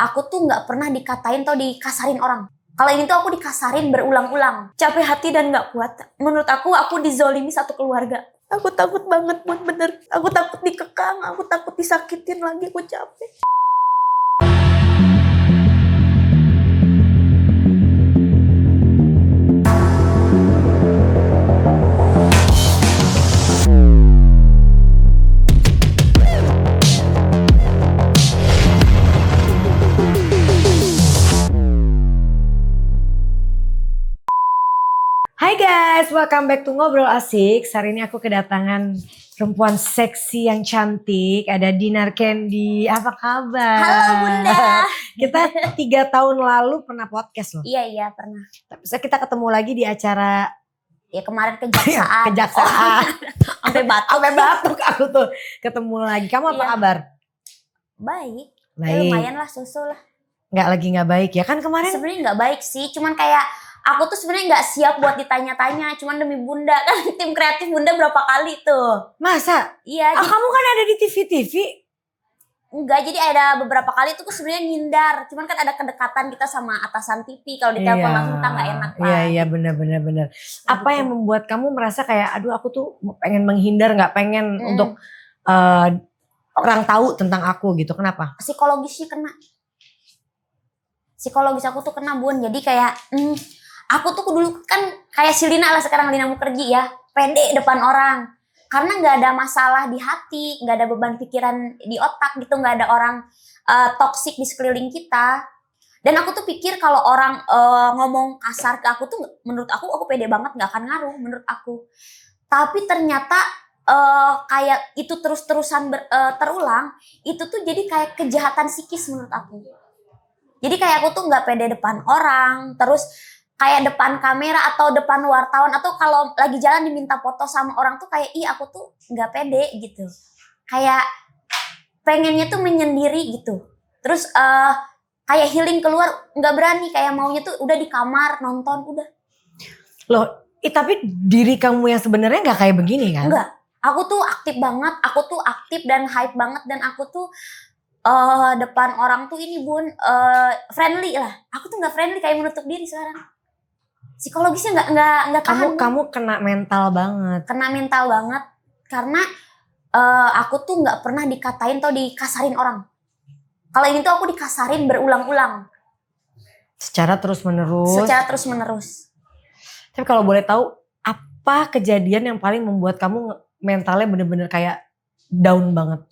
aku tuh nggak pernah dikatain atau dikasarin orang. Kalau ini tuh aku dikasarin berulang-ulang. Capek hati dan nggak kuat. Menurut aku dizolimi satu keluarga. Aku takut banget, Bun, bener. Aku takut dikekang, aku takut disakitin lagi, aku capek. Hai guys, welcome back to Ngobrol Asik. Hari ini aku kedatangan perempuan seksi yang cantik. Ada Dinar Candy. Apa kabar? Halo Bunda. Kita 3 tahun lalu pernah podcast loh. Iya pernah. Tapi kita ketemu lagi di acara ya kemarin kejaksaan. Kejaksaan. Sampai batuk aku tuh ketemu lagi. Kamu apa kabar? Baik. Baik. Lumayan lah, susul lah. Nggak baik ya kan kemarin? Sebenarnya nggak baik sih, cuman kayak aku tuh sebenarnya nggak siap buat ditanya-tanya, cuman demi Bunda kan tim kreatif Bunda berapa kali tuh. Masa? Iya. Kamu kan ada di TV. Enggak, jadi ada beberapa kali tuh sebenarnya ngindar, cuman kan ada kedekatan kita sama atasan TV, kalau ditelepon langsung kita nggak enak lah. Iya benar. Apa yang membuat kamu merasa kayak aduh aku tuh pengen menghindar, nggak pengen untuk orang tahu tentang aku gitu, kenapa? Psikologisnya kena. Psikologis aku tuh kena, Bun. Jadi kayak aku tuh dulu kan kayak si Lina lah, sekarang Lina Mukherjee ya, pede depan orang. Karena gak ada masalah di hati, gak ada beban pikiran di otak gitu, gak ada orang toksik di sekeliling kita. Dan aku tuh pikir kalau orang ngomong kasar ke aku tuh, menurut aku pede banget, gak akan ngaruh menurut aku. Tapi ternyata kayak itu terus-terusan terulang, itu tuh jadi kayak kejahatan psikis menurut aku. Jadi kayak aku tuh gak pede depan orang, terus kayak depan kamera atau depan wartawan, atau kalau lagi jalan diminta foto sama orang tuh kayak aku tuh gak pede gitu. Kayak pengennya tuh menyendiri gitu. Terus kayak healing keluar gak berani, kayak maunya tuh udah di kamar nonton udah. Loh, tapi diri kamu yang sebenarnya gak kayak begini kan? Enggak, aku tuh aktif banget, aku tuh aktif dan hype banget, dan aku tuh depan orang tuh ini Bun, friendly lah. Aku tuh gak friendly, kayak menutup diri sekarang. Psikologisnya nggak tahan. Kamu kena mental banget. Kena mental banget karena aku tuh nggak pernah dikatain atau dikasarin orang. Kalau ini tuh aku dikasarin berulang-ulang. Secara terus menerus. Tapi kalau boleh tahu, apa kejadian yang paling membuat kamu mentalnya bener-bener kayak down banget?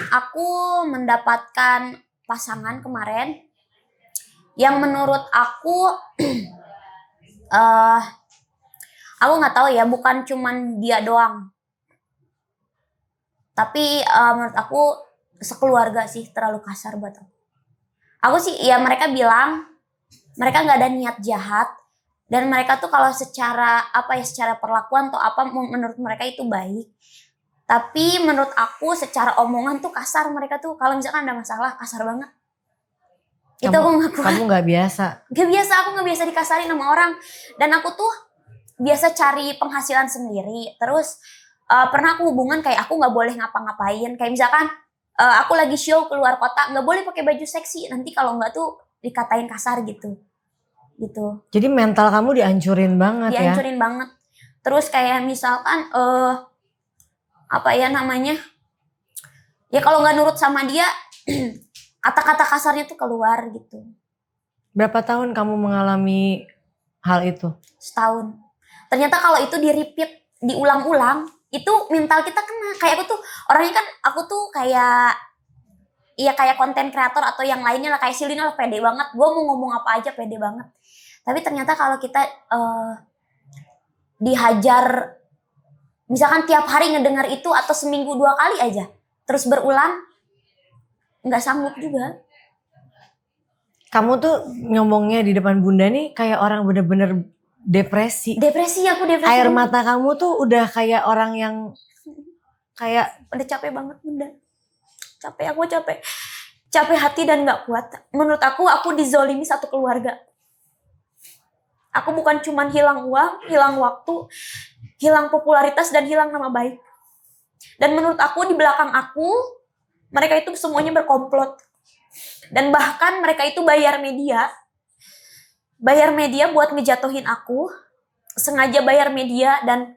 Aku mendapatkan pasangan kemarin yang menurut aku nggak tahu ya, bukan cuman dia doang, tapi menurut aku sekeluarga sih terlalu kasar buat aku. Aku sih ya, mereka bilang mereka nggak ada niat jahat, dan mereka tuh kalau secara secara perlakuan atau apa menurut mereka itu baik. Tapi menurut aku secara omongan tuh kasar, mereka tuh kalau misalkan ada masalah kasar banget. Itu aku gak kuat. Kamu gak biasa? Aku gak biasa dikasarin sama orang. Dan aku tuh biasa cari penghasilan sendiri. Terus pernah aku hubungan kayak aku gak boleh ngapa-ngapain. Kayak misalkan aku lagi show keluar kota, gak boleh pakai baju seksi. Nanti kalau enggak tuh dikatain kasar gitu. Jadi mental kamu dihancurin banget ya? Dihancurin banget. Terus kayak misalkan ya kalau gak nurut sama dia kata-kata kasarnya tuh keluar gitu. Berapa tahun kamu mengalami hal itu? Setahun. Ternyata kalau itu di-repeat, diulang-ulang, itu mental kita kena. Kayak aku tuh, orangnya kan aku tuh kayak konten kreator atau yang lainnya lah. Kayak si Lina lah, pede banget. Gue mau ngomong apa aja pede banget. Tapi ternyata kalau kita dihajar, misalkan tiap hari ngedengar itu atau seminggu 2 kali aja, terus berulang, nggak sanggup juga. Kamu tuh ngomongnya di depan Bunda nih kayak orang bener-bener depresi. Aku depresi. Air mata kamu tuh udah kayak orang yang kayak udah capek banget Bunda. Aku capek. Capek hati dan nggak kuat. Menurut aku dizolimi satu keluarga. Aku bukan cuman hilang uang, hilang waktu, hilang popularitas, dan hilang nama baik. Dan menurut aku di belakang aku, mereka itu semuanya berkomplot. Dan bahkan mereka itu bayar media buat ngejatuhin aku, sengaja bayar media. Dan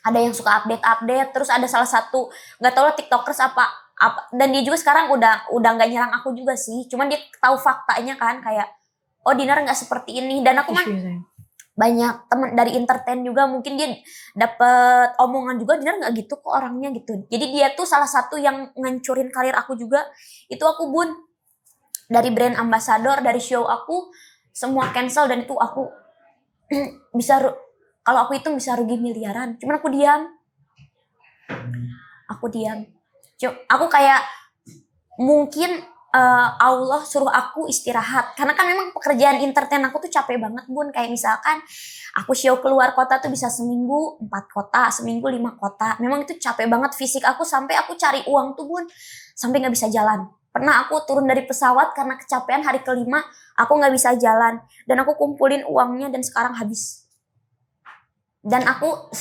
ada yang suka update, terus ada salah satu nggak tahu lah tiktokers apa, dan dia juga sekarang udah nggak nyerang aku juga sih, cuman dia tahu faktanya kan, kayak oh Dinar nggak seperti ini. Dan aku kan banyak temen dari entertain juga, mungkin dia dapet omongan juga, Dinar nggak gitu kok orangnya gitu. Jadi dia tuh salah satu yang ngancurin karir aku juga. Itu aku Bun, dari brand ambassador, dari show aku semua cancel, dan itu aku bisa kalau aku itu bisa rugi miliaran. Cuman aku diam. Aku kayak mungkin Allah suruh aku istirahat, karena kan memang pekerjaan entertain aku tuh capek banget Bun. Kayak misalkan aku show keluar kota tuh bisa seminggu 4 kota, seminggu 5 kota. Memang itu capek banget fisik aku, sampai aku cari uang tuh Bun sampai gak bisa jalan. Pernah aku turun dari pesawat karena kecapean, hari kelima aku gak bisa jalan, dan aku kumpulin uangnya dan sekarang habis. Dan aku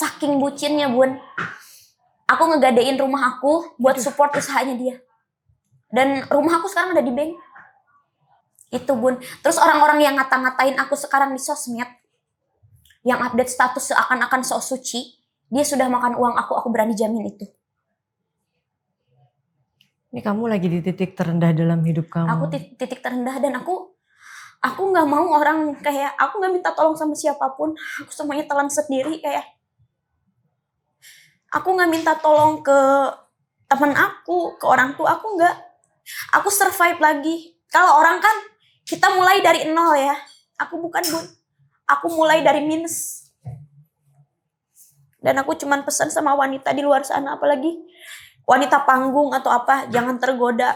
saking bucinnya Bun, aku ngegadein rumah aku buat support usahanya dia. Dan rumah aku sekarang ada di bank. Itu Bun. Terus orang-orang yang ngata-ngatain aku sekarang di sosmed, yang update status seakan-akan sok suci, dia sudah makan uang aku berani jamin itu. Ini kamu lagi di titik terendah dalam hidup kamu. Aku titik terendah, dan aku gak mau orang kayak, aku gak minta tolong sama siapapun. Aku semuanya telan sendiri, kayak aku gak minta tolong ke teman aku, ke orang tua aku gak. Aku survive lagi. Kalau orang kan kita mulai dari nol ya. Aku bukan Bun. Aku mulai dari minus. Dan aku cuman pesan sama wanita di luar sana, apalagi wanita panggung atau apa, jangan tergoda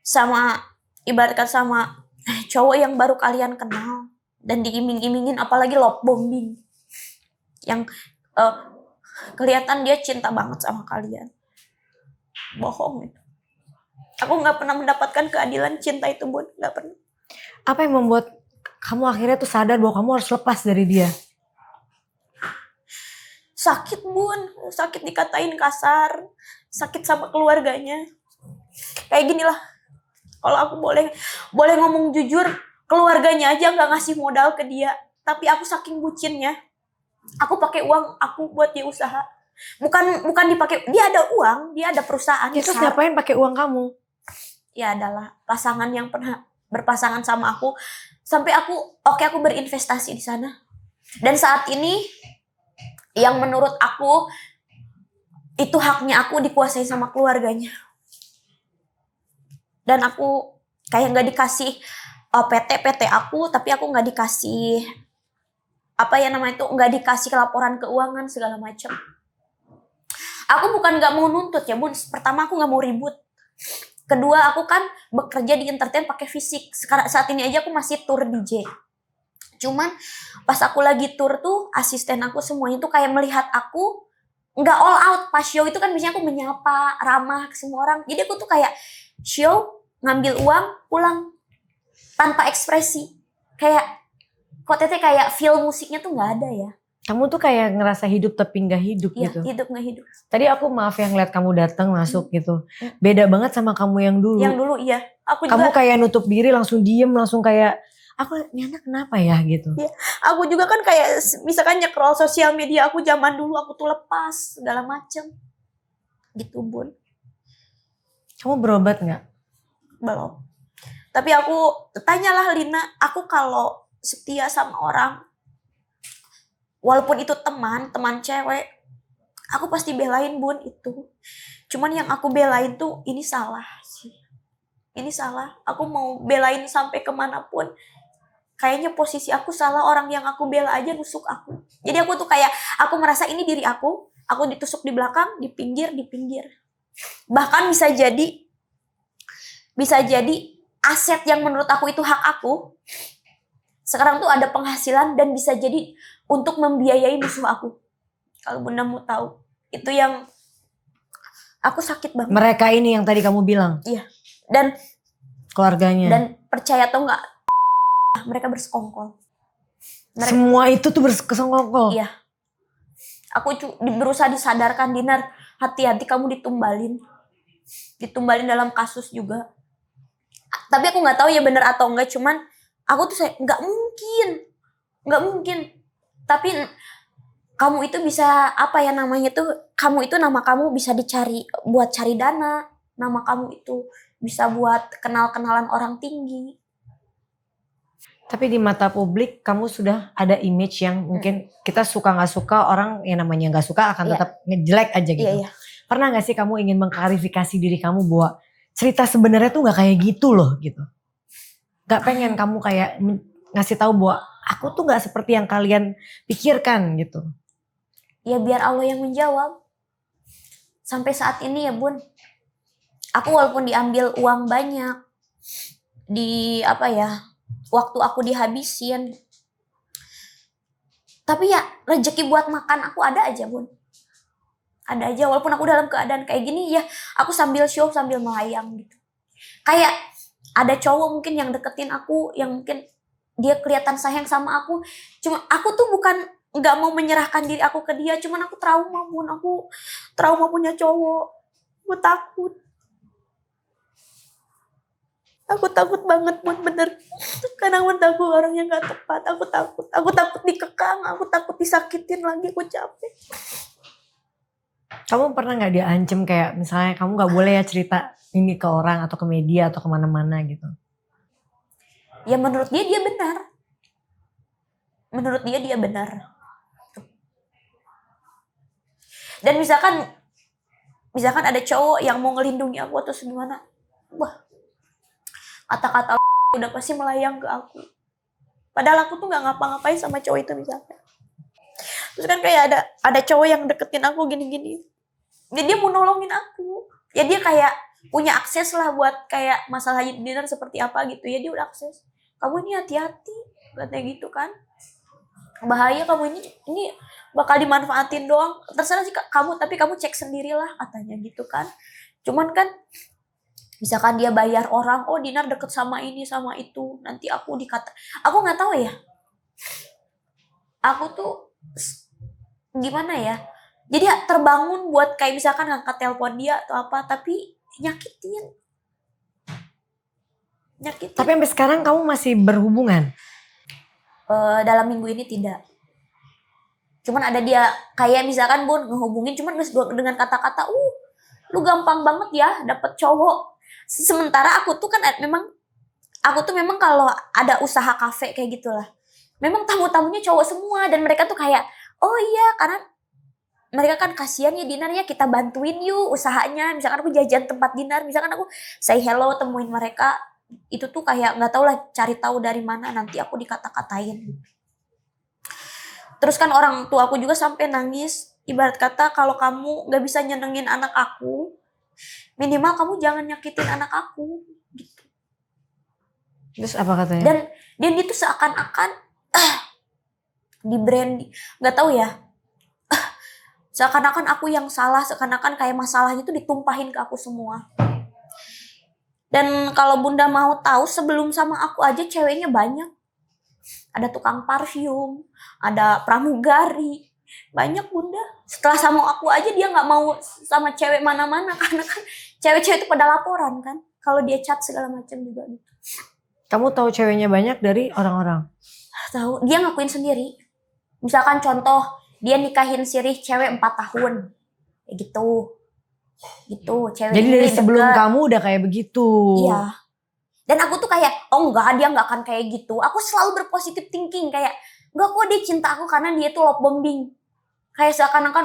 sama, ibaratkan sama cowok yang baru kalian kenal dan diiming-imingin, apalagi love bombing yang kelihatan dia cinta banget sama kalian. Bohong itu. Aku nggak pernah mendapatkan keadilan cinta itu Bun, nggak pernah. Apa yang membuat kamu akhirnya tuh sadar bahwa kamu harus lepas dari dia? Sakit Bun, sakit dikatain kasar, sakit sama keluarganya. Kayak gini lah, kalau aku boleh ngomong jujur, keluarganya aja nggak ngasih modal ke dia, tapi aku saking bucinnya, aku pakai uang aku buat dia usaha. Bukan dipakai, dia ada uang, dia ada perusahaan. Terus ngapain pakai uang kamu? Ya adalah pasangan yang pernah berpasangan sama aku, sampai aku berinvestasi di sana. Dan saat ini yang menurut aku itu haknya aku dikuasai sama keluarganya. Dan aku kayak nggak dikasih PT aku, tapi aku nggak dikasih nggak dikasih laporan keuangan segala macam. Aku bukan nggak mau nuntut ya Bun. Pertama aku nggak mau ribut. Kedua aku kan bekerja di entertain pakai fisik. Sekarang saat ini aja aku masih tour DJ. Cuman pas aku lagi tour tuh asisten aku semuanya tuh kayak melihat aku nggak all out. Pas show itu kan biasanya aku menyapa, ramah ke semua orang. Jadi aku tuh kayak show, ngambil uang, pulang tanpa ekspresi. Kayak kok Teteh kayak feel musiknya tuh nggak ada ya. Kamu tuh kayak ngerasa hidup tapi nggak hidup ya, gitu. Hidup nggak hidup. Tadi aku maaf yang lihat kamu datang masuk gitu. Beda banget sama kamu yang dulu. Yang dulu iya. Kamu kayak nutup diri, langsung diem, langsung kayak ini anak kenapa ya gitu. Ya, aku juga kan kayak misalkan nyekrol sosial media aku zaman dulu, aku tuh lepas segala macem. Gitu Bun. Kamu berobat nggak? Belum. Tapi aku tanyalah Lina, aku kalau setia sama orang, walaupun itu teman cewek, aku pasti belain Bun itu. Cuman yang aku belain tuh ini salah sih. Ini salah. Aku mau belain sampai kemanapun. Kayaknya posisi aku salah, orang yang aku bela aja nusuk aku. Jadi aku tuh kayak, aku merasa ini diri aku ditusuk di belakang, di pinggir. Bahkan bisa jadi aset yang menurut aku itu hak aku. Sekarang tuh ada penghasilan dan bisa jadi untuk membiayai musuh aku. Kalau Bunda mau tahu. Itu yang aku sakit banget. Mereka ini yang tadi kamu bilang? Iya. Dan keluarganya. Dan percaya atau enggak, mereka bersekongkol. Semua itu tuh bersekongkol? Iya. Aku berusaha disadarkan, Dinar, hati-hati kamu ditumbalin. ditumbalin dalam kasus juga. Tapi aku nggak tahu ya bener atau enggak, cuman aku tuh nggak mungkin. Tapi kamu itu bisa apa ya namanya tuh, kamu itu nama kamu bisa dicari buat cari dana, nama kamu itu bisa buat kenal-kenalan orang tinggi. Tapi di mata publik kamu sudah ada image yang mungkin kita suka nggak suka, orang yang namanya nggak suka akan tetap ngejelek aja gitu. Iya. Pernah nggak sih kamu ingin mengklarifikasi diri kamu bahwa cerita sebenarnya tuh nggak kayak gitu loh gitu? Nggak pengen kamu kayak ngasih tahu bahwa aku tuh nggak seperti yang kalian pikirkan gitu. Ya biar Allah yang menjawab. Sampai saat ini ya Bun, aku walaupun diambil uang banyak, waktu aku dihabisin, tapi ya rezeki buat makan aku ada aja Bun. Ada aja, walaupun aku dalam keadaan kayak gini ya, aku sambil show sambil melayang gitu. Kayak ada cowok mungkin yang deketin aku, yang mungkin dia kelihatan sayang sama aku, cuma aku tuh bukan nggak mau menyerahkan diri aku ke dia, cuman aku trauma Bun, aku trauma punya cowok, aku takut. Aku takut banget Bun, bener. Kadang aku orang yang gak tepat, aku takut dikekang, aku takut disakitin lagi, aku capek. Kamu pernah gak diancem kayak misalnya kamu gak boleh ya cerita ini ke orang atau ke media atau kemana-mana gitu? Ya menurut dia benar. Menurut dia benar. Dan misalkan ada cowok yang mau ngelindungi aku atau gimana, wah, kata-kata udah pasti melayang ke aku. Padahal aku tuh gak ngapa-ngapain sama cowok itu misalnya. Terus kan kayak ada cowok yang deketin aku gini-gini. Jadi dia mau nolongin aku. Ya dia kayak punya akses lah buat kayak masalah dinner seperti apa gitu. Ya dia udah akses. Kamu ini hati-hati. Katanya gitu kan. Bahaya kamu ini bakal dimanfaatin doang. Terserah sih kamu, tapi kamu cek sendirilah katanya gitu kan. Cuman kan misalkan dia bayar orang, oh Dinar deket sama ini sama itu, nanti aku nggak tahu ya. Aku tuh gimana ya? Jadi terbangun buat kayak misalkan ngangkat telepon dia atau apa, tapi nyakitin. Tapi sampai sekarang kamu masih berhubungan? Dalam minggu ini tidak. Cuman ada dia kayak misalkan Bun ngehubungin, cuman dengan kata-kata, lu gampang banget ya dapet cowok. Sementara aku tuh memang kalau ada usaha kafe kayak gitulah, memang tamu-tamunya cowok semua dan mereka tuh kayak, oh iya, karena mereka kan kasihan ya Dinar ya, kita bantuin yuk usahanya. Misalkan aku jajan tempat Dinar, misalkan aku say hello temuin mereka, itu tuh kayak nggak tahu lah, cari tahu dari mana, nanti aku dikata-katain. Terus kan orang tua aku juga sampai nangis, ibarat kata kalau kamu nggak bisa nyenengin anak aku, minimal kamu jangan nyakitin anak aku gitu. Terus apa katanya? Dan itu seakan-akan di brand, nggak tahu ya, seakan-akan aku yang salah, seakan-akan kayak masalahnya itu ditumpahin ke aku semua. Dan kalau Bunda mau tahu, sebelum sama aku aja ceweknya banyak. Ada tukang parfum, ada pramugari, banyak Bunda. Setelah sama aku aja dia nggak mau sama cewek mana-mana, karena kan cewek-cewek itu pada laporan kan kalau dia chat segala macam juga gitu. Kamu tahu ceweknya banyak dari orang-orang? Tahu, dia ngakuin sendiri. Misalkan contoh, dia nikahin sirih cewek 4 tahun. Kayak gitu. Cewek. Jadi dari sebelum kamu udah kayak begitu. Iya. Dan aku tuh kayak, oh enggak, dia nggak akan kayak gitu. Aku selalu berpositif thinking, kayak enggak kok dia cinta aku karena dia tuh love bombing. Kayak seakan-akan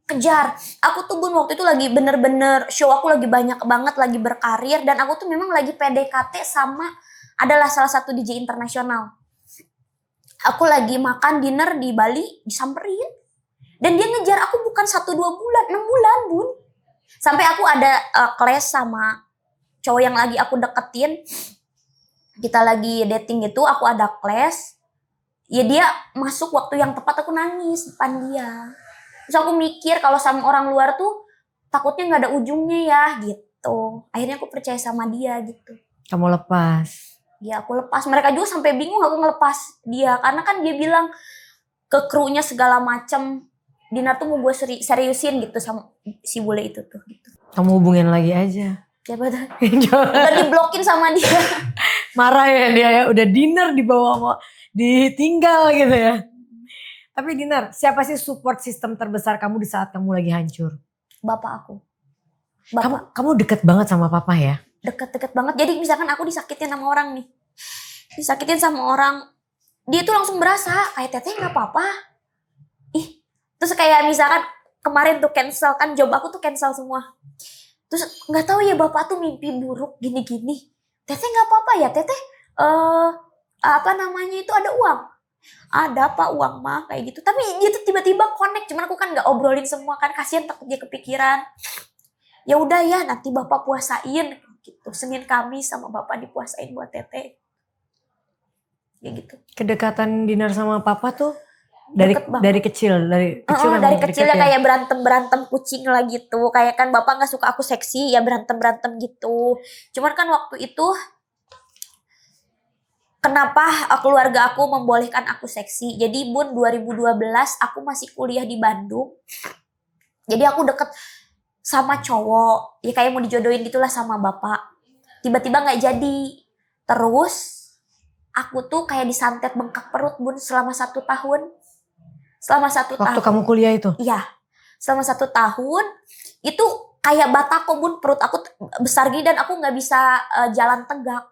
kejar. Aku tuh Bun waktu itu lagi bener-bener show, aku lagi banyak banget, lagi berkarir, dan aku tuh memang lagi PDKT sama adalah salah satu DJ internasional. Aku lagi makan dinner di Bali, disamperin. Dan dia ngejar aku bukan 1-2 bulan, 6 bulan Bun. Sampai aku ada clash sama cowok yang lagi aku deketin. Kita lagi dating gitu, aku ada clash. Ya dia masuk waktu yang tepat, aku nangis depan dia. Terus aku mikir kalau sama orang luar tuh takutnya gak ada ujungnya ya gitu. Akhirnya aku percaya sama dia gitu. Kamu lepas? Ya aku lepas. Mereka juga sampai bingung aku ngelepas dia. Karena kan dia bilang ke krunya segala macem. Dinar tuh mau gue seriusin gitu sama si bule itu tuh gitu. Kamu hubungin lagi aja. Siapa tuh? Udah diblokin sama dia. Marah ya dia ya, udah Dinar dibawa ditinggal gitu ya. Tapi Dinar, siapa sih support system terbesar kamu di saat kamu lagi hancur? Bapak aku. Bapak. Kamu deket banget sama papa ya? Deket-deket banget. Jadi misalkan aku disakitin sama orang nih. Disakitin sama orang. Dia tuh langsung berasa kayak teteh gak apa-apa. Ih. Terus kayak misalkan kemarin tuh cancel kan. Job aku tuh cancel semua. Terus gak tahu ya bapak tuh mimpi buruk gini-gini. Teteh gak apa-apa ya teteh. Apa namanya itu ada uang. Ada pak uang mah kayak gitu. Tapi dia tuh tiba-tiba connect. Cuman aku kan gak obrolin semua kan. Kasian takut dia kepikiran. Ya udah ya nanti bapak puasain gitu. Senin Kamis sama bapak dipuasain buat teteh. Ya gitu. Kedekatan Dinar sama papa tuh dari kecil dari kecil ya kayak berantem kucing lah gitu. Kayak kan bapak nggak suka aku seksi ya berantem gitu. Cuman kan waktu itu kenapa keluarga aku membolehkan aku seksi. Jadi Bun 2012 aku masih kuliah di Bandung. Jadi aku deket sama cowok, ya kayak mau dijodohin gitulah sama bapak. Tiba-tiba gak jadi. Terus aku tuh kayak disantet bengkak perut Bun selama 1 tahun. Waktu kamu kuliah itu? Iya, selama 1 tahun. Itu kayak batako Bun, perut aku besar gini dan aku gak bisa jalan tegak.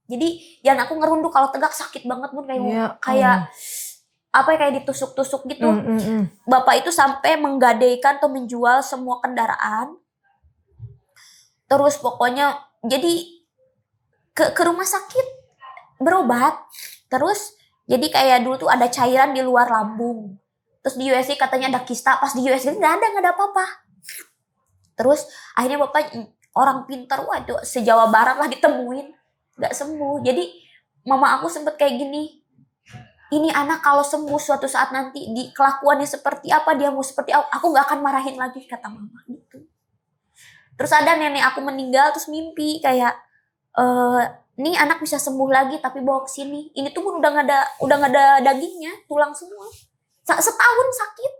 Jadi jalan aku ngerunduk, kalau tegak sakit banget Bun. Kayak apa ya, kayak ditusuk-tusuk gitu. Bapak itu sampai menggadaikan atau menjual semua kendaraan. Terus pokoknya jadi ke rumah sakit berobat. Terus jadi kayak dulu tuh ada cairan di luar lambung. Terus di USG katanya ada kista, pas di USG nggak ada apa-apa. Terus akhirnya bapak orang pintar, wah itu se-Jawa Barat lah ditemuin, nggak sembuh. Jadi mama aku sempet kayak gini. Ini anak kalau sembuh suatu saat nanti di kelakuannya seperti apa, dia mau seperti aku gak akan marahin lagi, kata mama gitu. Terus ada nenek aku meninggal, terus mimpi kayak nih anak bisa sembuh lagi tapi bawa ke sini. Ini tuh pun udah gak ada dagingnya, tulang semua. Setahun sakit.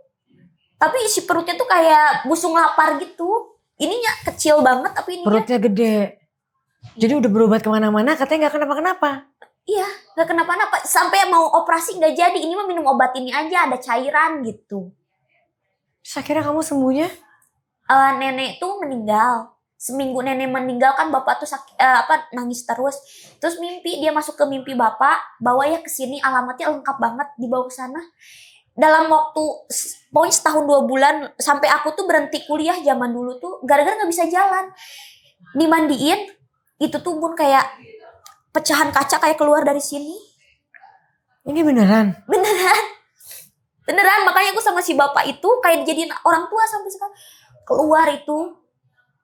Tapi isi perutnya tuh kayak busung lapar gitu. Ininya kecil banget tapi ininya perutnya gede. Jadi udah berobat kemana-mana katanya gak kenapa-kenapa. Iya, gak kenapa-napa. Sampai mau operasi gak jadi. Ini mah minum obat ini aja, ada cairan gitu. Terus akhirnya kamu sembuhnya? Nenek tuh meninggal. Seminggu nenek meninggal kan bapak tuh nangis terus. Terus mimpi, dia masuk ke mimpi bapak. Bawa ya ke sini, alamatnya lengkap banget, dibawa ke sana. Dalam waktu, pokoknya setahun 2 bulan, sampai aku tuh berhenti kuliah zaman dulu tuh, gara-gara gak bisa jalan. Dimandiin, itu tuh Bun kayak pecahan kaca kayak keluar dari sini. Ini beneran? Beneran, makanya aku sama si bapak itu kayak dijadiin orang tua sampai sekarang. Keluar itu.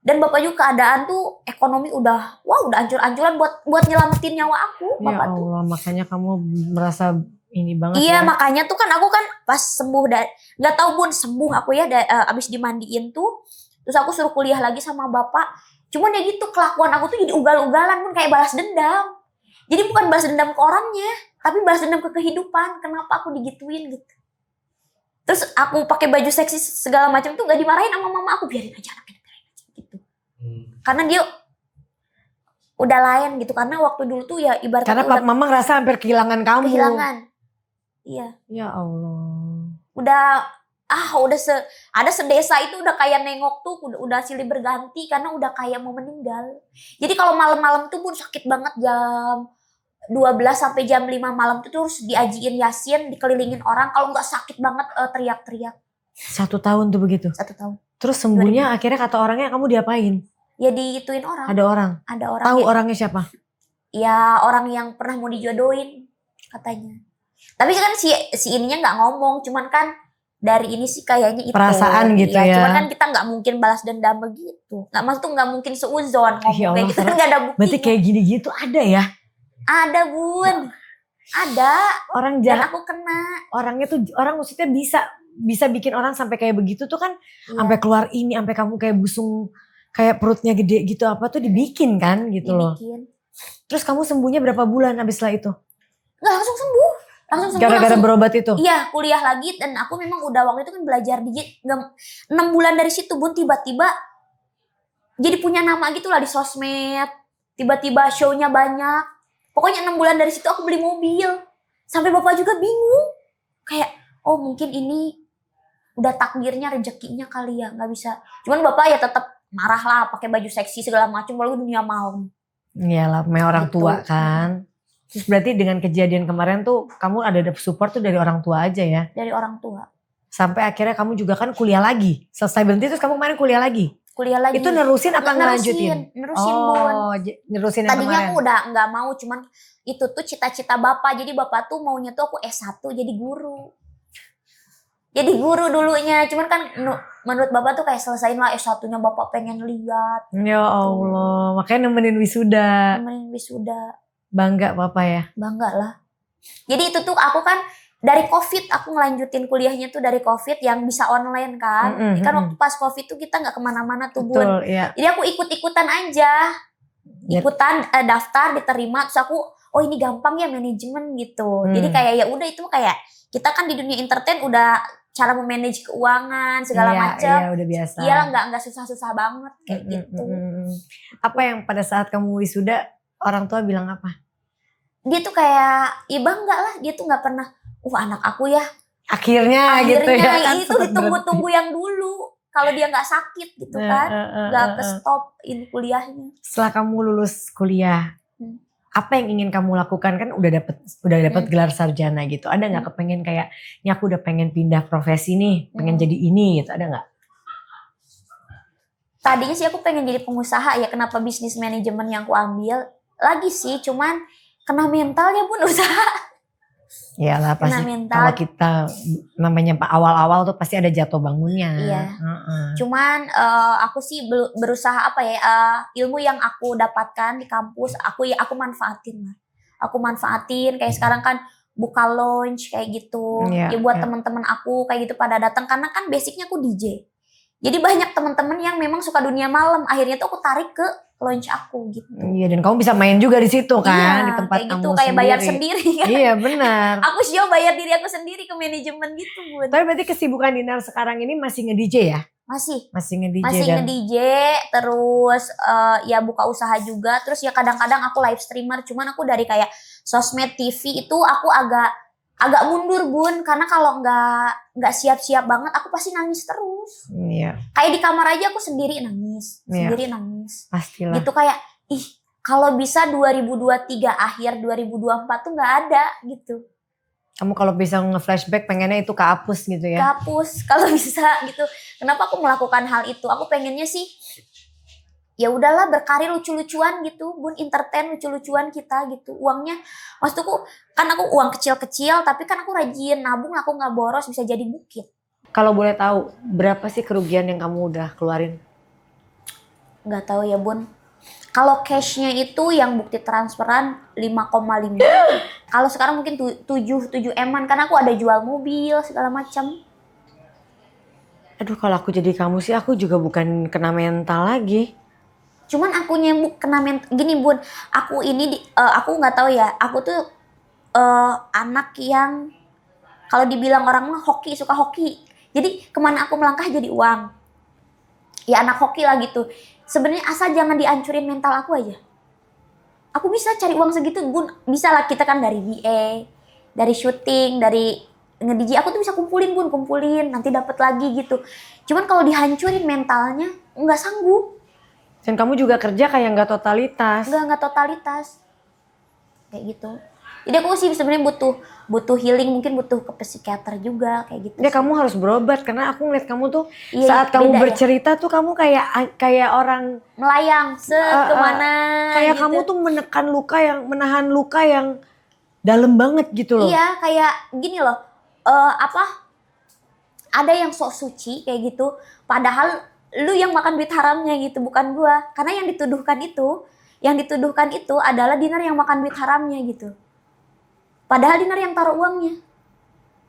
Dan bapak juga keadaan tuh ekonomi udah ancur-ancuran buat nyelamatin nyawa aku. Bapak ya Allah, tuh. Makanya kamu merasa ini banget. Iya, makanya tuh kan aku kan pas sembuh dari, gak tahu Bun sembuh aku ya abis dimandiin tuh. Terus aku suruh kuliah lagi sama bapak. Cuman ya gitu, kelakuan aku tuh jadi ugal-ugalan Bun, kayak balas dendam. Jadi bukan balas dendam ke orangnya, tapi balas dendam ke kehidupan. Kenapa aku digituin gitu. Terus aku pakai baju seksi segala macam tuh gak dimarahin sama mama aku, biarin aja anaknya gitu. Karena dia udah lain gitu. Karena waktu dulu tuh ya ibaratnya karena mama ngerasa hampir kehilangan kamu. Kehilangan. Iya. Ya Allah. Ada sedesa itu udah kayak nengok tuh udah silih berganti karena udah kayak mau meninggal. Jadi kalau malam-malam tuh Bun sakit banget jam 12 sampai jam 5 malam tuh terus diajiin Yasin, dikelilingin orang, kalau nggak sakit banget teriak-teriak. 1 tahun tuh begitu? 1 tahun. Terus sembuhnya akhirnya kata orangnya kamu diapain? Ya diituin orang. Ada orang? Ada orang. Tahu orangnya siapa? Ya orang yang pernah mau dijodohin katanya. Tapi kan si ininya nggak ngomong, cuman kan dari ini sih kayaknya itu. Perasaan gitu ya. Cuman kan kita nggak mungkin balas dendam begitu. Maksudnya nggak mungkin seuzon ngomong kayak gitu kan nggak ada buktinya. Berarti kayak gini-gitu ada ya? Ada Bun. Ada. Orang jahat. Dan aku kena. Orangnya tuh, orang maksudnya bisa bikin orang sampai kayak begitu tuh kan. Iya. Sampai keluar ini, sampai kamu kayak busung, kayak perutnya gede gitu apa tuh dibikin kan gitu loh. Terus kamu sembuhnya berapa bulan abis setelah itu? Nggak langsung sembuh. Langsung sembuh, Gara-gara langsung berobat itu? iya kuliah lagi. Dan aku memang udah waktu itu kan belajar digit 6 bulan dari situ Bun, tiba-tiba jadi punya nama gitu lah di sosmed, tiba-tiba show-nya banyak. Pokoknya 6 bulan dari situ aku beli mobil. Sampai bapak juga bingung, kayak oh mungkin ini udah takdirnya, rezekinya kali ya, nggak bisa. Cuman bapak ya tetap marah lah, pakai baju seksi segala macam, walaupun dunia malam. Iyalah, namanya orang Gitu. tua kan. Terus berarti dengan kejadian kemarin tuh kamu ada support tuh dari orang tua aja ya? Dari orang tua. Sampai akhirnya kamu juga kan kuliah lagi. Selesai berhenti terus kamu kemarin kuliah lagi? Kuliah lagi. Itu nerusin apa ngelanjutin? Nerusin Bun. Oh, nerusin yang Tadinya kemarin? aku udah nggak mau, cuman itu tuh cita-cita bapak. Jadi bapak tuh maunya tuh aku S1 jadi guru. Jadi guru dulunya, cuman kan menurut bapak tuh kayak selesain lah S1-nya, bapak pengen lihat. Ya Allah, makanya nemenin wisuda. Nemenin wisuda. Bangga papa ya? Bangga lah. Jadi itu tuh aku kan dari COVID, aku ngelanjutin kuliahnya tuh dari COVID yang bisa online kan. Kan waktu pas COVID tuh kita nggak kemana-mana tuh Bun. Betul, iya. Jadi aku ikut-ikutan aja. Ikutan daftar, diterima, terus aku oh ini gampang ya manajemen gitu. Jadi kayak ya udah itu kayak kita kan di dunia entertain udah cara memanage keuangan segala macam. Iya, udah biasa. Iyalah nggak susah-susah banget kayak gitu. Apa yang pada saat kamu wisuda orang tua bilang apa? Dia tuh kayak ya bangga lah, dia tuh nggak pernah anak aku ya. Akhirnya gitu ya. Kan itu ditunggu-tunggu yang dulu. Kalau dia nggak sakit gitu kan, nggak ke stop ini kuliahnya. Setelah kamu lulus kuliah, apa yang ingin kamu lakukan? Kan udah dapet gelar sarjana gitu. Ada nggak kepengen kayak, ini aku udah pengen pindah profesi nih, pengen jadi ini gitu, ada nggak? Tadinya sih aku pengen jadi pengusaha ya. Kenapa bisnis manajemen yang aku ambil? Lagi sih, cuman kena mentalnya Bun usaha. Iyalah pasti kalau kita namanya awal-awal tuh pasti ada jatuh bangunnya. Iya. Cuman aku sih berusaha apa ya, ilmu yang aku dapatkan di kampus aku manfaatin lah. Aku manfaatin kayak sekarang kan buka launch kayak gitu. Ya buat teman-teman aku kayak gitu pada datang karena kan basicnya aku DJ. Jadi banyak teman-teman yang memang suka dunia malam, akhirnya tuh aku tarik ke launch aku gitu. Iya, dan kamu bisa main juga di situ kan, di tempat kayak kamu gitu, kayak bayar sendiri kan. Iya benar. Aku show bayar diri aku sendiri ke manajemen gitu Bun. Tapi berarti kesibukan Dinar sekarang ini masih nge-DJ ya? Masih nge-DJ nge-DJ, terus ya buka usaha juga, terus ya kadang-kadang aku live streamer, cuman aku dari kayak sosmed TV itu aku agak mundur Bun, karena kalau nggak siap-siap banget aku pasti nangis terus. Iya. Kayak di kamar aja aku sendiri nangis, Pastilah. Gitu kayak kalau bisa 2023 akhir 2024 tuh nggak ada gitu. Kamu kalau bisa nge-flashback pengennya itu kehapus gitu ya? Kehapus kalau bisa gitu. Kenapa aku melakukan hal itu? Aku pengennya sih ya udahlah berkarir lucu-lucuan gitu Bun, entertain lucu-lucuan kita gitu. Uangnya maksudku kan aku uang kecil-kecil tapi kan aku rajin nabung, aku nggak boros, bisa jadi bukit. Kalau boleh tahu berapa sih kerugian yang kamu udah keluarin? Nggak tahu ya Bun. Kalau cashnya itu yang bukti transferan 5,5. Kalau sekarang mungkin 7 M-an karena aku ada jual mobil segala macam. Aduh, kalau aku jadi kamu sih aku juga bukan kena mental lagi. Cuman aku nyemuk kena gini Bun, aku ini aku nggak tahu ya, aku tuh anak yang kalau dibilang orang mah hoki, suka hoki. Jadi kemana aku melangkah jadi uang. Ya anak hoki lah gitu. Sebenarnya asal jangan dihancurin mental aku aja. Aku bisa cari uang segitu Bun, bisa lah, kita kan dari VA, dari syuting, dari nge-DJ, aku tuh bisa kumpulin Bun, nanti dapat lagi gitu. Cuman kalau dihancurin mentalnya nggak sanggup. Dan kamu juga kerja kayak nggak totalitas. Nggak totalitas. Kayak gitu. Jadi aku sih sebenarnya butuh healing, mungkin butuh ke psikiater juga kayak gitu. Ya kamu harus berobat karena aku ngeliat kamu tuh saat kamu bercerita tuh kamu kayak orang melayang kemana. Kayak gitu. Kamu tuh menahan luka yang dalam banget gitu loh. Iya, kayak gini loh. Ada yang sok suci kayak gitu. Padahal lu yang makan duit haramnya gitu, bukan gua. Karena yang dituduhkan itu adalah Dinar yang makan duit haramnya gitu. Padahal Dinar yang taruh uangnya.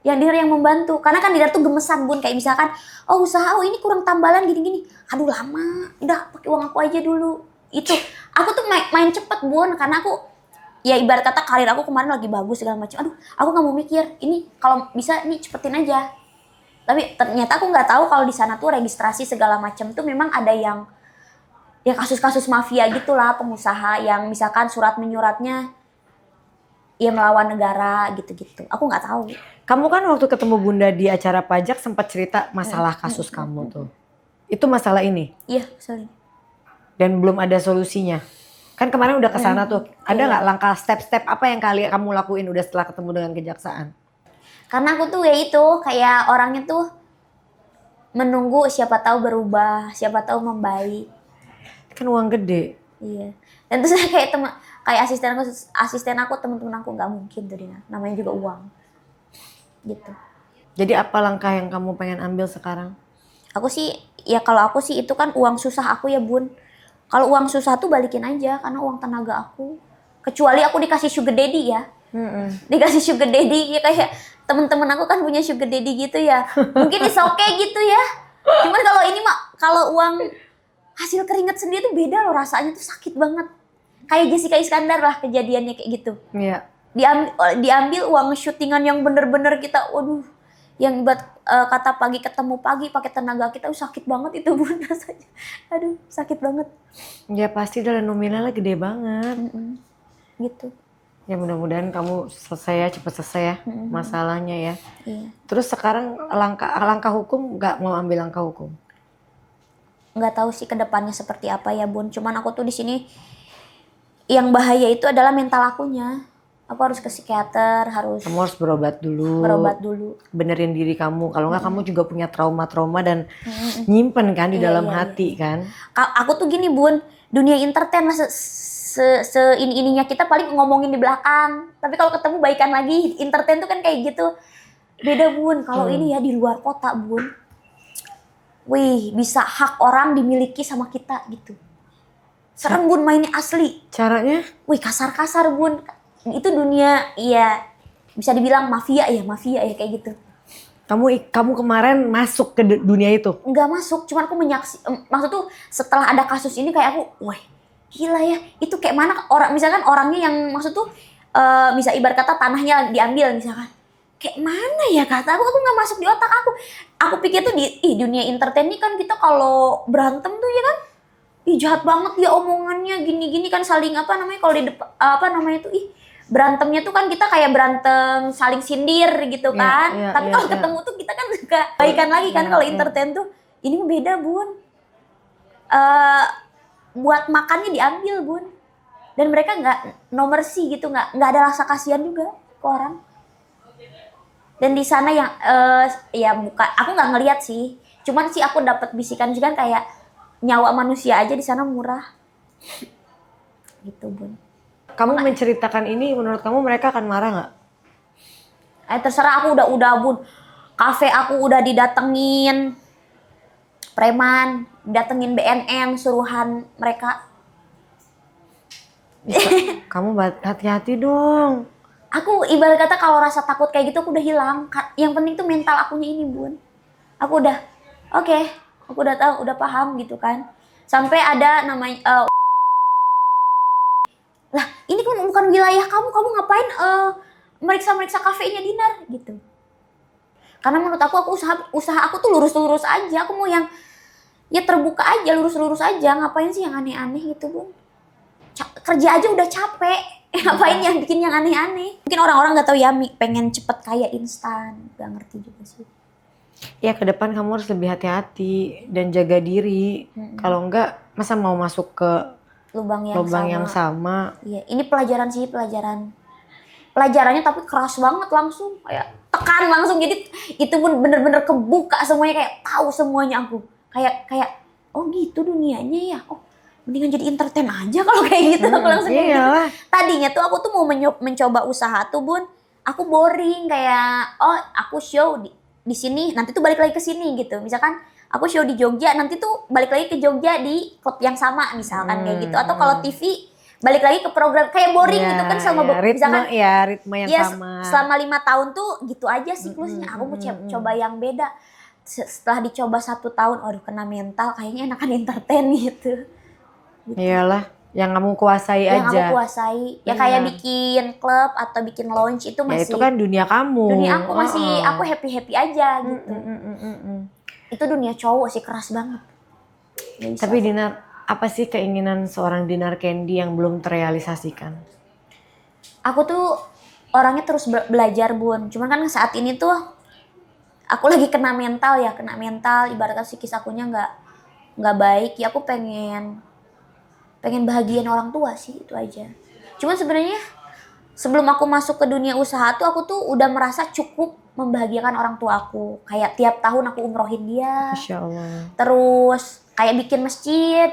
Yang Dinar yang membantu. Karena kan Dinar tuh gemesan Bun, kayak misalkan usaha ini kurang tambalan gini-gini. Aduh lama, udah pakai uang aku aja dulu. Itu aku tuh main cepet Bun, karena aku ya ibarat kata karir aku kemarin lagi bagus segala macam. Aduh, aku nggak mau mikir. Ini kalau bisa nih cepetin aja. Tapi ternyata aku nggak tahu kalau di sana tuh registrasi segala macam tuh memang ada yang ya kasus-kasus mafia gitulah, pengusaha yang misalkan surat menyuratnya ya melawan negara gitu-gitu. Aku nggak tahu. Kamu kan waktu ketemu Bunda di acara pajak sempat cerita masalah kasus kamu tuh. Itu masalah ini Iya, sorry. dan belum ada solusinya. Kan kemarin udah kesana tuh. Ada Iya. nggak langkah step-step apa yang kamu lakuin udah setelah ketemu dengan kejaksaan? Karena aku tuh ya itu kayak orangnya tuh menunggu siapa tahu berubah, siapa tahu membaik. Kan uang gede. Iya. Dan terus kayak asisten aku teman-teman aku nggak mungkin tuh Dina. Namanya juga uang. Gitu. Jadi apa langkah yang kamu pengen ambil sekarang? Aku sih ya kalau aku sih itu kan uang susah aku ya Bun. Kalau uang susah tuh balikin aja karena uang tenaga aku. Kecuali aku dikasih sugar daddy ya. Dikasih sugar daddy ya kayak temen-temen aku kan punya sugar daddy gitu ya. Mungkin is okay gitu ya. Cuman kalau ini mah kalau uang hasil keringat sendiri tuh beda loh rasanya tuh sakit banget. Kayak Jessica Iskandar lah kejadiannya kayak gitu. Iya. Diambil uang syutingan yang bener-bener kita waduh yang buat kata pagi ketemu pagi pakai tenaga kita sakit banget itu Bun rasanya. Aduh, sakit banget. Ya pasti dan nominalnya gede banget. Gitu. Ya mudah-mudahan kamu selesai ya, cepat selesai ya masalahnya ya. Iya. Terus sekarang langkah hukum nggak mau ambil langkah hukum? Nggak tahu sih kedepannya seperti apa ya Bun. Cuman aku tuh di sini yang bahaya itu adalah mental akunya. Aku harus ke psikiater, Kamu harus berobat dulu. Benerin diri kamu. Kalau nggak kamu juga punya trauma-trauma dan nyimpen kan di dalam hati kan. Aku tuh gini Bun, dunia entertain lah ini-ininya kita paling ngomongin di belakang. Tapi kalau ketemu baikan lagi, entertain tuh kan kayak gitu. Beda Bun, kalau ini ya di luar kota Bun. Wih, bisa hak orang dimiliki sama kita gitu. Serem Bun mainnya asli. Caranya? Wih, kasar-kasar Bun. Itu dunia ya bisa dibilang mafia ya kayak gitu. Kamu kemarin masuk ke dunia itu? Enggak masuk, cuman aku maksud tuh setelah ada kasus ini kayak aku, wah gila ya, itu kayak mana misalkan orangnya yang maksud tuh bisa ibarat kata tanahnya diambil misalkan. Kayak mana ya kata aku nggak masuk di otak aku. Aku pikir tuh di dunia entertain ini kan kita kalau berantem tuh ya kan, jahat banget ya omongannya gini-gini kan saling apa namanya kalau di depan apa namanya tuh berantemnya tuh kan kita kayak berantem saling sindir gitu kan. Tapi kalau ketemu tuh kita kan gak baikan lagi kan kalau entertain tuh. Ini beda Bun. Buat makannya diambil Bun. Dan mereka nggak no mercy gitu, nggak ada rasa kasihan juga ke orang. Dan di sana yang ya bukan aku nggak ngelihat sih. Cuman sih aku dapat bisikan juga kayak nyawa manusia aja di sana murah. Gitu Bun. Kamu menceritakan ini, menurut kamu mereka akan marah nggak? Terserah aku udah Bun. Kafe aku udah didatengin preman, datengin BNN, suruhan mereka. Kamu hati-hati dong. Aku ibarat kata kalau rasa takut kayak gitu aku udah hilang. Yang penting tuh mental akunya ini Bun. Aku udah oke, aku udah tahu, udah paham gitu kan. Sampai ada namanya lah ini kan bukan wilayah kamu ngapain meriksa kafenya Dinar gitu. Karena menurut aku usaha aku tuh lurus-lurus aja. Aku mau yang ya terbuka aja, lurus-lurus aja. Ngapain sih yang aneh-aneh gitu Bun? Kerja aja udah capek. Ngapain yang bikin yang aneh-aneh? Mungkin orang-orang nggak tahu ya pengen cepet kaya instan. Gak ngerti juga sih. Ya ke depan kamu harus lebih hati-hati dan jaga diri. Kalau enggak masa mau masuk ke lubang yang sama. Iya, ini pelajaran sih, pelajarannya tapi keras banget langsung kayak tekan langsung. Jadi itu pun bener-bener kebuka semuanya, kayak tahu semuanya aku. Kayak oh gitu dunianya ya. Oh, mendingan jadi entertain aja kalau kayak gitu. Aku langsung kayak gitu. Tadinya tuh aku tuh mau mencoba usaha tuh Bun. Aku boring kayak oh, aku show di sini, nanti tuh balik lagi ke sini gitu. Misalkan aku show di Jogja, nanti tuh balik lagi ke Jogja di klub yang sama misalkan kayak gitu. Atau kalau TV balik lagi ke program kayak boring gitu kan selama misalkan ritme yang sama. Selama 5 tahun tuh gitu aja siklusnya. Aku mau coba yang beda. Setelah dicoba 1 tahun, aduh kena mental, kayaknya enakan entertain gitu. Iyalah. Yang kamu kuasai yang aja. aku kuasai. Ya kayak bikin klub atau bikin launch itu Ya masih. itu kan dunia kamu. Dunia aku masih aku happy aja gitu. Itu dunia cowok sih keras banget. Gak bisa. Tapi Dinar, apa sih keinginan seorang Dinar Candy yang belum terrealisasikan? Aku tuh orangnya terus belajar Bun. Cuman kan saat ini tuh aku lagi kena mental. Ibaratnya psikis akunya nggak baik. Ya aku pengen bahagiain orang tua sih, itu aja. Cuman sebenarnya sebelum aku masuk ke dunia usaha tuh aku tuh udah merasa cukup membahagiakan orang tua aku. Kayak tiap tahun aku umrohin dia. Masya Allah. Terus kayak bikin masjid.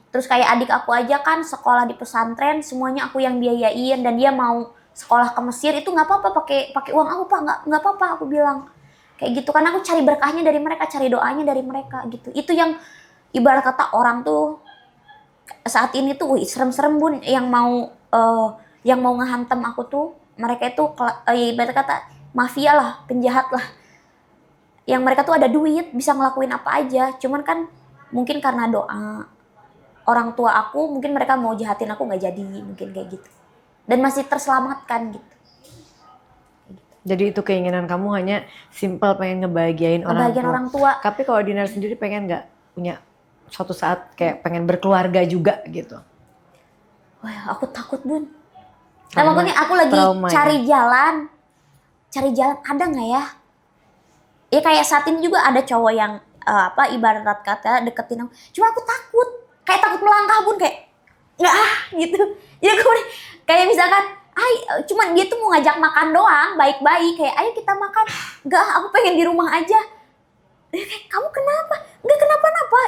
Terus kayak adik aku aja kan sekolah di pesantren, semuanya aku yang biayain, dan dia mau sekolah ke Mesir itu nggak apa-apa pakai uang aku Pak, nggak apa-apa aku bilang. Kayak gitu, karena aku cari berkahnya dari mereka, cari doanya dari mereka gitu. Itu yang ibarat kata orang tuh saat ini tuh serem-serem Bun, yang mau ngehantam aku tuh mereka itu ibarat kata mafia lah, penjahat lah. Yang mereka tuh ada duit, bisa ngelakuin apa aja. Cuman kan mungkin karena doa orang tua aku, mungkin mereka mau jahatin aku nggak jadi, mungkin kayak gitu. Dan masih terselamatkan gitu. Jadi itu keinginan kamu hanya simple pengen ngebahagiain orang tua. Tapi kalau Dinar sendiri pengen nggak punya suatu saat kayak pengen berkeluarga juga gitu? Wah, aku takut Bun. Nah makanya aku lagi cari jalan ada nggak ya? Ya kayak saat ini juga ada cowok yang ibarat kata deketin aku. Cuma aku takut, kayak takut melangkah Bun, kayak nggak gitu. Jadi aku kayak misalkan, cuman dia tuh mau ngajak makan doang, baik-baik, kayak ayo kita makan. Nggak, aku pengen di rumah aja. Kamu kenapa? Nggak kenapa-napa.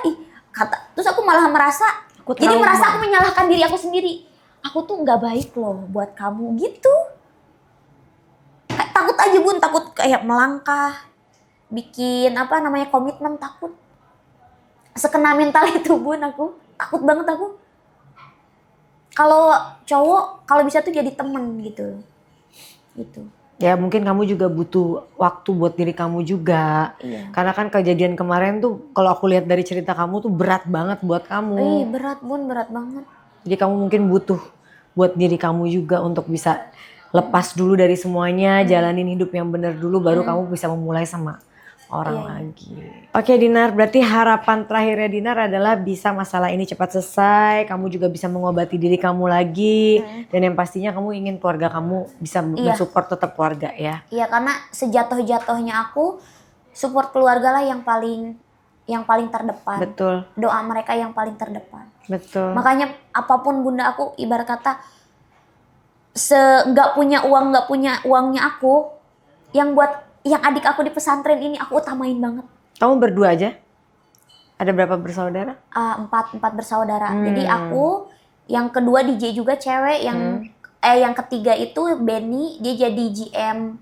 Terus aku malah merasa, aku menyalahkan diri aku sendiri. Aku tuh nggak baik loh buat kamu gitu. Kayak takut aja Bun, takut kayak melangkah, bikin komitmen, takut. Sekena mental itu Bun, aku takut banget aku. Kalau cowok kalau bisa tuh jadi temen gitu. Ya mungkin kamu juga butuh waktu buat diri kamu juga. Iya. Karena kan kejadian kemarin tuh kalau aku lihat dari cerita kamu tuh berat banget buat kamu. Berat Bun, berat banget. Jadi kamu mungkin butuh buat diri kamu juga untuk bisa lepas dulu dari semuanya, jalanin hidup yang benar dulu, baru kamu bisa memulai sama orang lagi. Oke Dinar, berarti harapan terakhirnya Dinar adalah bisa masalah ini cepat selesai, kamu juga bisa mengobati diri kamu lagi, dan yang pastinya kamu ingin keluarga kamu bisa mensupport tetap keluarga ya. Iya, karena sejatuh-jatuhnya aku support keluarga lah yang paling terdepan. Betul. Doa mereka yang paling terdepan. Betul. Makanya apapun Bunda aku ibarat kata nggak punya uangnya aku, yang adik aku di pesantren ini aku utamain banget. Kamu berdua aja? Ada berapa bersaudara? 4 bersaudara. Jadi aku, yang kedua DJ juga cewek, yang ketiga itu Benny, dia jadi GM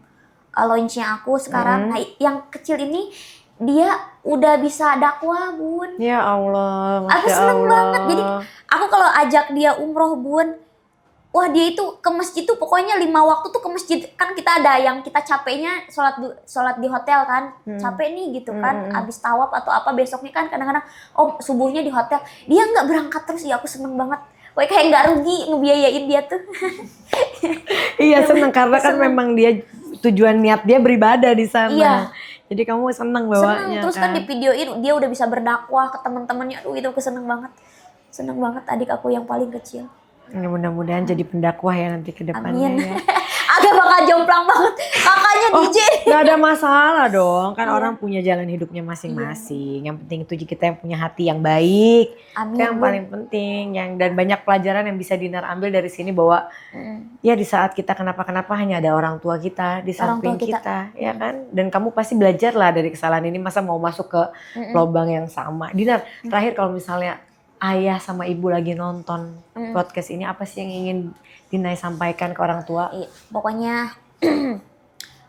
launch-nya aku sekarang. Nah, yang kecil ini dia udah bisa dakwah Bun. Ya Allah, Masya aku seneng Allah. banget. Jadi aku kalau ajak dia umroh Bun, wah dia itu ke masjid tuh pokoknya 5 waktu tuh ke masjid. Kan kita ada yang kita capeknya sholat di hotel kan, capek nih gitu kan, abis tawaf atau apa besoknya kan kadang-kadang subuhnya di hotel. Dia nggak berangkat terus, ya aku seneng banget. Wah kayak nggak rugi ngebiayain dia tuh. Iya seneng karena kan memang dia tujuan niat dia beribadah di sana. Iya. Jadi kamu seneng bawanya. Seneng, terus kan di videoin dia udah bisa berdakwah ke teman-temannya. Aduh itu aku seneng banget. Seneng banget adik aku yang paling kecil. Ya, mudah-mudahan jadi pendakwah ya nanti ke depannya. Amin. Ya. Agak bakal jomplang banget. Kakaknya DJ. Gak ada masalah dong. Kan orang punya jalan hidupnya masing-masing. Yang penting itu kita yang punya hati yang baik. Amin. Itu yang paling penting. Dan banyak pelajaran yang bisa Dinar ambil dari sini bahwa ya di saat kita kenapa-kenapa hanya ada orang tua kita di samping kita. Ya kan? Dan kamu pasti belajar lah dari kesalahan ini. Masa mau masuk ke lubang yang sama. Dinar, terakhir kalau misalnya ayah sama ibu lagi nonton podcast ini, apa sih yang ingin Dinai sampaikan ke orang tua? Pokoknya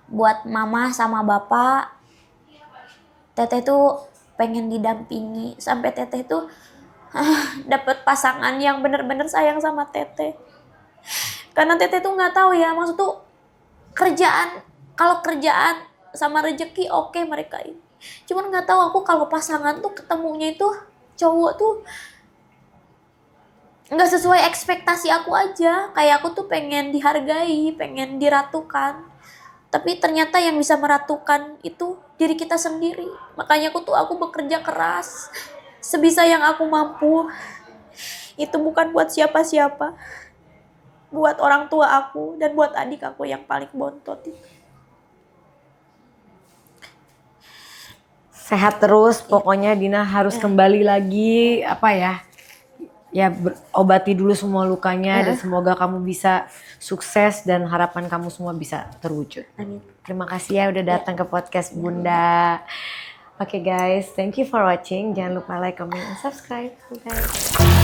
buat mama sama bapak, Teteh tuh pengen didampingi sampai Teteh tuh dapat pasangan yang benar-benar sayang sama Teteh. Karena Teteh tuh nggak tahu ya, maksud tuh kalau kerjaan sama rezeki oke mereka ini. Cuman nggak tahu aku kalau pasangan tuh ketemunya itu cowok tuh nggak sesuai ekspektasi aku aja. Kayak aku tuh pengen dihargai, pengen diratukan. Tapi ternyata yang bisa meratukan itu diri kita sendiri. Makanya aku bekerja keras sebisa yang aku mampu. Itu bukan buat siapa-siapa. Buat orang tua aku dan buat adik aku yang paling bontot itu. Sehat terus, pokoknya Dina harus kembali lagi obati dulu semua lukanya dan semoga kamu bisa sukses dan harapan kamu semua bisa terwujud. Amin. Terima kasih ya udah datang ke podcast Bunda. Oke guys, thank you for watching. Jangan lupa like, comment, and subscribe guys.